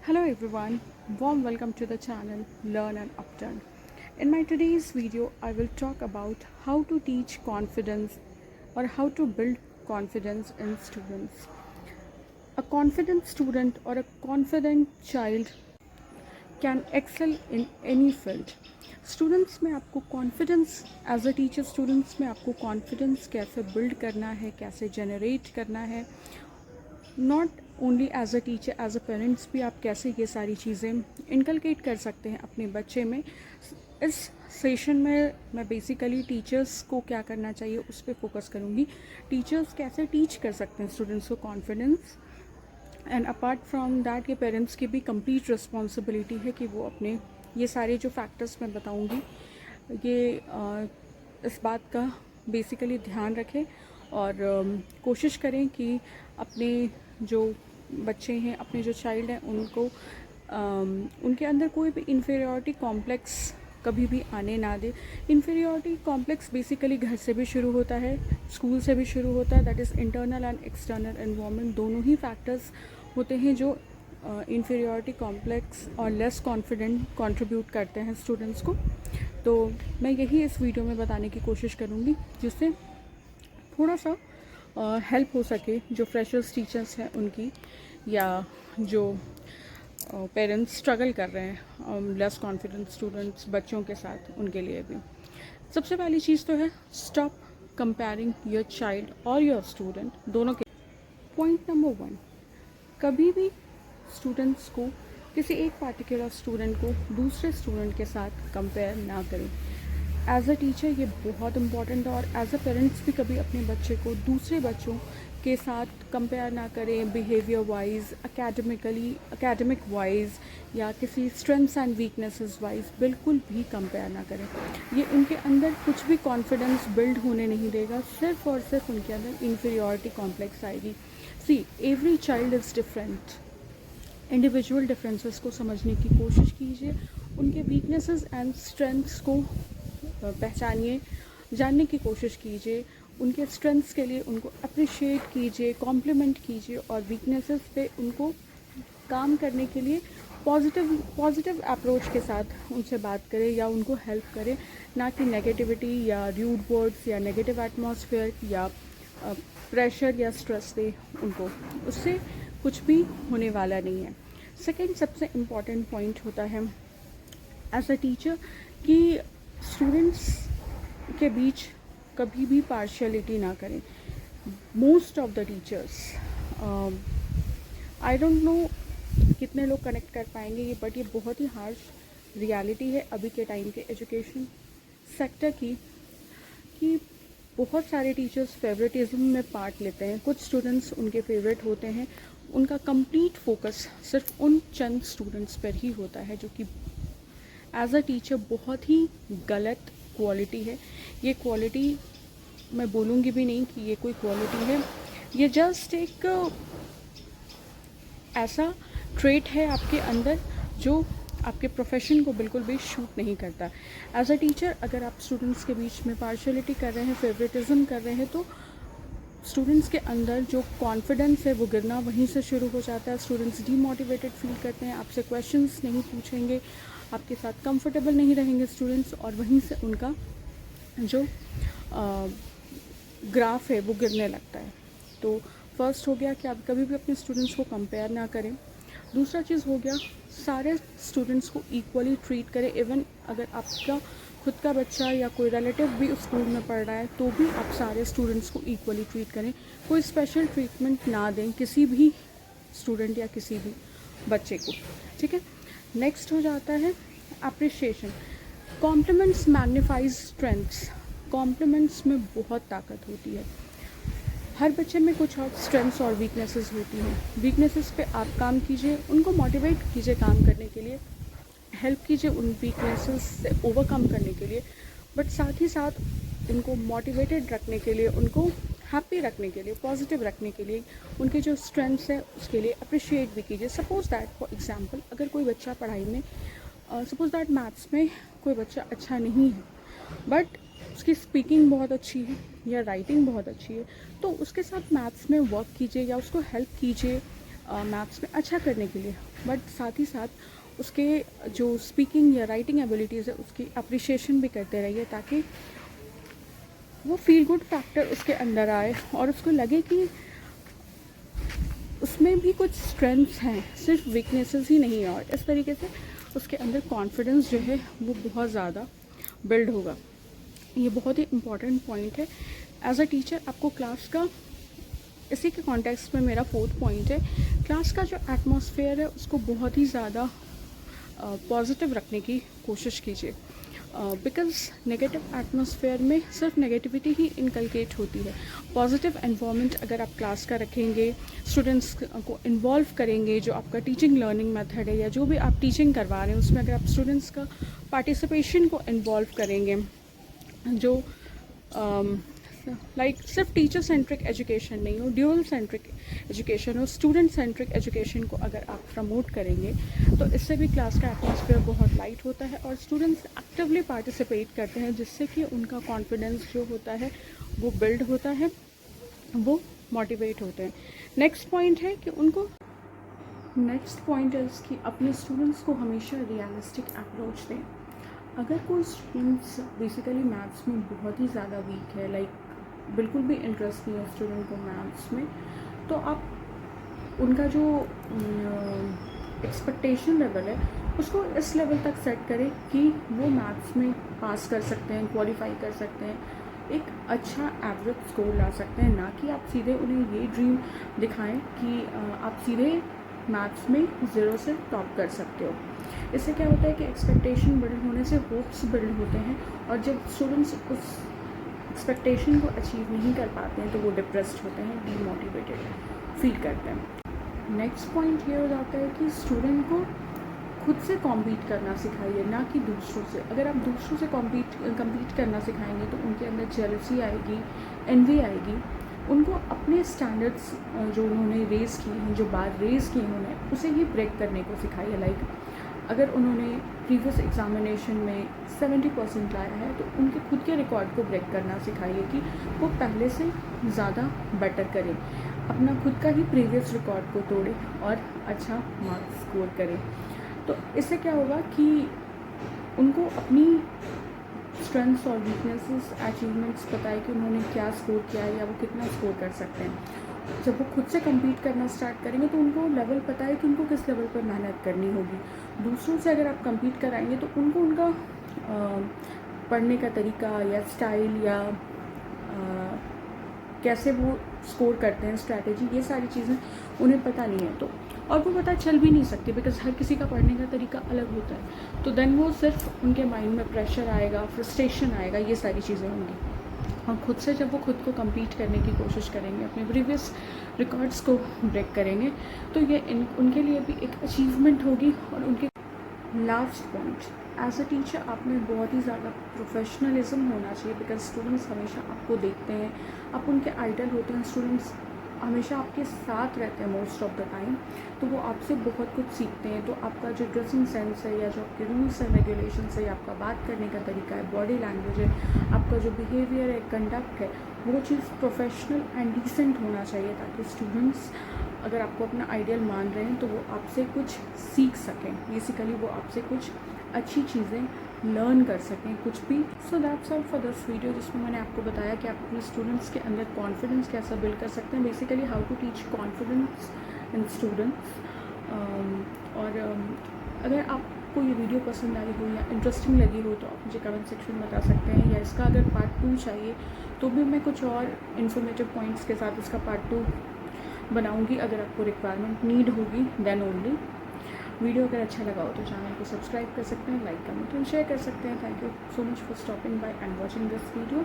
Hello everyone, warm welcome to the channel Learn and Upturn. In my today's video, I will talk about how to teach confidence or how to build confidence in students. A confident student or a confident child can excel in any field. Students में आपको confidence as a teacher students में आपको confidence कैसे build करना है, कैसे generate करना है, not only as a teacher as a parents भी आप कैसे ये सारी चीज़ें इनकलकेट कर सकते हैं अपने बच्चे में। इस सेशन में मैं बेसिकली टीचर्स को क्या करना चाहिए उस पर फोकस करूँगी। टीचर्स कैसे टीच कर सकते हैं स्टूडेंट्स को confidence, and apart from that ये पेरेंट्स की भी कंप्लीट रिस्पॉन्सिबिलिटी है कि वो अपने ये सारे जो फैक्टर्स मैं बताऊँगी ये इस बात का बेसिकली ध्यान रखें और कोशिश करें कि अपने जो बच्चे हैं, अपने जो चाइल्ड हैं, उनको उनके अंदर कोई भी इन्फीरियॉरिटी कॉम्प्लेक्स कभी भी आने ना दे। इन्फीरियॉरिटी कॉम्प्लेक्स बेसिकली घर से भी शुरू होता है, स्कूल से भी शुरू होता है। That is internal and external environment, दोनों ही फैक्टर्स होते हैं जो इन्फीरियॉरिटी कॉम्प्लेक्स और लेस कॉन्फिडेंट कंट्रीब्यूट करते हैं स्टूडेंट्स को। तो मैं यही इस वीडियो में बताने की कोशिश करूँगी जिससे थोड़ा सा हेल्प हो सके जो फ्रेशर्स टीचर्स हैं उनकी, या जो पेरेंट्स स्ट्रगल कर रहे हैं लेस कॉन्फिडेंट स्टूडेंट्स बच्चों के साथ, उनके लिए भी। सबसे पहली चीज़ तो है स्टॉप कंपेयरिंग योर चाइल्ड और योर स्टूडेंट दोनों के। पॉइंट नंबर 1, कभी भी स्टूडेंट्स को, किसी एक पार्टिकुलर स्टूडेंट को दूसरे स्टूडेंट के साथ कंपेयर ना करें। एज अ टीचर ये बहुत इम्पॉर्टेंट है, और एज अ पेरेंट्स भी कभी अपने बच्चे को दूसरे बच्चों के साथ कंपेयर ना करें, बिहेवियर वाइज, एकेडमिक वाइज, या किसी स्ट्रेंथ्स एंड वीकनेसेस वाइज बिल्कुल भी कंपेयर ना करें। ये उनके अंदर कुछ भी कॉन्फिडेंस बिल्ड होने नहीं देगा, सिर्फ और सिर्फ उनके अंदर इन्फीरियॉरिटी कॉम्प्लेक्स आएगी। See, every child is different. Individual differences को समझने की कोशिश कीजिए, उनके वीकनेसेस एंड स्ट्रेंथ्स को पहचानिए, जानने की कोशिश कीजिए, उनके स्ट्रेंथ्स के लिए उनको अप्रिशिएट कीजिए, कॉम्प्लीमेंट कीजिए, और वीकनेसेस पे उनको काम करने के लिए पॉजिटिव अप्रोच के साथ उनसे बात करें या उनको हेल्प करें, ना कि नेगेटिविटी या र्यूड वर्ड्स या नेगेटिव एटमॉस्फेयर या प्रेशर या स्ट्रेस दे उनको। उससे कुछ भी होने वाला नहीं है। सेकेंड सबसे इम्पॉर्टेंट पॉइंट होता है एज अ टीचर कि स्टूडेंट्स के बीच कभी भी पार्शियलिटी ना करें। Most of the teachers, I don't know कितने लोग कनेक्ट कर पाएंगे ये, बट ये बहुत ही हार्श रियलिटी है अभी के टाइम के एजुकेशन सेक्टर की, कि बहुत सारे टीचर्स फेवरेटिज्म में पार्ट लेते हैं। कुछ स्टूडेंट्स उनके फेवरेट होते हैं, उनका कंप्लीट फोकस सिर्फ उन चंद स्टूडेंट्स पर ही होता है, जो कि एज अ टीचर बहुत ही गलत क्वालिटी है। ये क्वालिटी मैं बोलूँगी भी नहीं कि ये कोई क्वालिटी है, ये जस्ट एक ऐसा ट्रेट है आपके अंदर जो आपके प्रोफेशन को बिल्कुल भी शूट नहीं करता। एज अ टीचर अगर आप स्टूडेंट्स के बीच में पार्शियलिटी कर रहे हैं, फेवरेटिज्म कर रहे हैं, तो स्टूडेंट्स के अंदर जो कॉन्फिडेंस है वो गिरना वहीं से शुरू हो जाता है। स्टूडेंट्स डीमोटिवेटेड फील करते हैं, आपसे क्वेश्चंस नहीं पूछेंगे, आपके साथ कंफर्टेबल नहीं रहेंगे स्टूडेंट्स, और वहीं से उनका जो ग्राफ है वो गिरने लगता है। तो फर्स्ट हो गया कि आप कभी भी अपने स्टूडेंट्स को कंपेयर ना करें। दूसरा चीज़ हो गया, सारे स्टूडेंट्स को इक्वली ट्रीट करें। इवन अगर आपका खुद का बच्चा या कोई रिलेटिव भी उस स्कूल में पढ़ रहा है तो भी आप सारे स्टूडेंट्स को इक्वली ट्रीट करें, कोई स्पेशल ट्रीटमेंट ना दें किसी भी स्टूडेंट या किसी भी बच्चे को। ठीक है, नेक्स्ट हो जाता है appreciation. Compliments magnifies strengths. Compliments में बहुत ताकत होती है। हर बच्चे में कुछ और स्ट्रेंथ्स और वीकनेसेस होती हैं। वीकनेसेस पे आप काम कीजिए, उनको मोटिवेट कीजिए काम करने के लिए, हेल्प कीजिए उन वीकनेसेस से ओवरकम करने के लिए, बट साथ ही साथ उनको मोटिवेटेड रखने के लिए, उनको हैप्पी रखने के लिए, पॉजिटिव रखने के लिए, उनके जो स्ट्रेंथ्स हैं उसके लिए अप्रिशिएट भी कीजिए। सपोज दैट फॉर एग्जांपल अगर कोई बच्चा पढ़ाई में, सपोज दैट मैथ्स में कोई बच्चा अच्छा नहीं है, बट उसकी स्पीकिंग बहुत अच्छी है या राइटिंग बहुत अच्छी है, तो उसके साथ मैथ्स में वर्क कीजिए या उसको हेल्प कीजिए मैथ्स में अच्छा करने के लिए, बट साथ ही साथ उसके जो स्पीकिंग या राइटिंग एबिलिटीज़ है उसकी अप्रिशिएशन भी करते रहिए, ताकि वो फील गुड फैक्टर उसके अंदर आए और उसको लगे कि उसमें भी कुछ स्ट्रेंथ्स हैं, सिर्फ वीकनेसेस ही नहीं है। और इस तरीके से उसके अंदर कॉन्फिडेंस जो है वो बहुत ज़्यादा बिल्ड होगा। ये बहुत ही इम्पॉर्टेंट पॉइंट है एज अ टीचर। आपको क्लास का, इसी के कॉन्टेक्स्ट में मेरा 4th पॉइंट है, क्लास का जो एटमॉस्फेयर है उसको बहुत ही ज़्यादा पॉजिटिव रखने की कोशिश कीजिए, बिकॉज़ नेगेटिव एटमॉस्फेयर में सिर्फ नेगेटिविटी ही इनकलकेट होती है। पॉजिटिव एनवायरनमेंट अगर आप क्लास का रखेंगे, स्टूडेंट्स को इन्वॉल्व करेंगे, जो आपका टीचिंग लर्निंग मेथड है या जो भी आप टीचिंग करवा रहे हैं उसमें अगर आप स्टूडेंट्स का पार्टिसिपेशन को इन्वॉल्व करेंगे, जो लाइक सिर्फ टीचर सेंट्रिक एजुकेशन नहीं हो, ड्यूअल सेंट्रिक एजुकेशन हो, स्टूडेंट सेंट्रिक एजुकेशन को अगर आप प्रमोट करेंगे तो इससे भी क्लास का एटमॉस्फेयर बहुत लाइट होता है और स्टूडेंट्स एक्टिवली पार्टिसिपेट करते हैं, जिससे कि उनका कॉन्फिडेंस जो होता है वो बिल्ड होता है, वो मोटिवेट होते हैं। नेक्स्ट पॉइंट है कि अपने स्टूडेंट्स को हमेशा रियलिस्टिक अप्रोच दें। अगर कोई स्टूडेंट्स बेसिकली मैथ्स में बहुत ही ज़्यादा वीक है, लाइक बिल्कुल भी इंटरेस्ट नहीं है स्टूडेंट को मैथ्स में, तो आप उनका जो एक्सपेक्टेशन लेवल है उसको इस लेवल तक सेट करें कि वो मैथ्स में पास कर सकते हैं, क्वालिफाई कर सकते हैं, एक अच्छा एवरेज स्कोर ला सकते हैं। ना कि आप सीधे उन्हें ये ड्रीम दिखाएं कि आप सीधे मैथ्स में 0 से टॉप कर सकते हो। इससे क्या होता है कि एक्सपेक्टेशन बिल्ड होने से होप्स बिल्ड होते हैं, और जब स्टूडेंट्स उस एक्सपेक्टेशन को अचीव नहीं कर पाते हैं तो वो डिप्रेस्ड होते हैं, डीमोटिवेटेड फील करते हैं। नेक्स्ट पॉइंट ये हो जाता है कि स्टूडेंट को खुद से कॉम्पीट करना सिखाइए, ना कि दूसरों से। अगर आप दूसरों से कम्पीट करना सिखाएंगे तो उनके अंदर जेलसी आएगी, एनवी आएगी। उनको अपने स्टैंडर्ड्स जो उन्होंने रेज़ किए हैं, जो बार रेज़ किए उन्होंने, उसे ही ब्रेक करने को सिखाइए। लाइक अगर उन्होंने प्रीवियस एग्जामिनेशन में 70% लाया है तो उनके खुद के रिकॉर्ड को ब्रेक करना सिखाइए कि वो पहले से ज़्यादा बेटर करें, अपना खुद का ही प्रीवियस रिकॉर्ड को तोड़े और अच्छा मार्क्स स्कोर करें। तो इससे क्या होगा कि उनको अपनी स्ट्रेंथ्स और वीकनेसेस, अचीवमेंट्स पता है कि उन्होंने क्या स्कोर किया है या वो कितना स्कोर कर सकते हैं। जब वो खुद से compete करना स्टार्ट करेंगे तो उनको लेवल पता है कि उनको किस लेवल पर मेहनत करनी होगी। दूसरों से अगर आप compete कराएंगे तो उनको उनका पढ़ने का तरीका या स्टाइल या कैसे वो स्कोर करते हैं, स्ट्रैटेजी, ये सारी चीज़ें उन्हें पता नहीं है, तो और वो पता चल भी नहीं सकती, बिकॉज हर किसी का पढ़ने का तरीका अलग होता है। तो देन वो सिर्फ उनके माइंड में प्रेशर आएगा, फ्रस्ट्रेशन आएगा, ये सारी चीज़ें होंगी। और खुद से जब वो खुद को compete करने की कोशिश करेंगे, अपने प्रीवियस रिकॉर्ड्स को ब्रेक करेंगे, तो ये उनके लिए भी एक अचीवमेंट होगी। और उनके last point, as a teacher आप में बहुत ही ज़्यादा प्रोफेशनलिज्म होना चाहिए, बिकॉज स्टूडेंट्स हमेशा आपको देखते हैं, आप उनके आइडल होते हैं, स्टूडेंट्स हमेशा आपके साथ रहते हैं मोस्ट ऑफ द टाइम, तो वो आपसे बहुत कुछ सीखते हैं। तो आपका जो ड्रेसिंग सेंस है या जो आपके रूल्स एंड रेगुलेशंस है, आपका बात करने का तरीका है, बॉडी लैंग्वेज है, आपका जो बिहेवियर है, कंडक्ट है, वो चीज़ प्रोफेशनल एंड डिसेंट होना चाहिए, ताकि स्टूडेंट्स अगर आपको अपना आइडियल मान रहे हैं तो वो आपसे कुछ सीख सकें, बेसिकली वो आपसे कुछ अच्छी चीज़ें लर्न कर सकें, कुछ भी। So that's all for this video, जिसमें मैंने आपको बताया कि आप अपने स्टूडेंट्स के अंदर कॉन्फिडेंस कैसा बिल्ड कर सकते हैं, basically how to teach confidence in students. अगर आपको ये वीडियो पसंद आई हो या इंटरेस्टिंग लगी हो तो आप मुझे कमेंट सेक्शन में बता सकते हैं, या इसका अगर पार्ट 2 चाहिए तो भी मैं कुछ और इन्फॉर्मेटिव पॉइंट्स के साथ इसका पार्ट 2 बनाऊंगी। अगर आपको रिक्वायरमेंट नीड होगी देन ओनली। वीडियो अगर अच्छा लगा हो तो चैनल को सब्सक्राइब कर सकते हैं, लाइक कमेंट एंड शेयर कर सकते हैं। Thank you so much for stopping by and watching this video.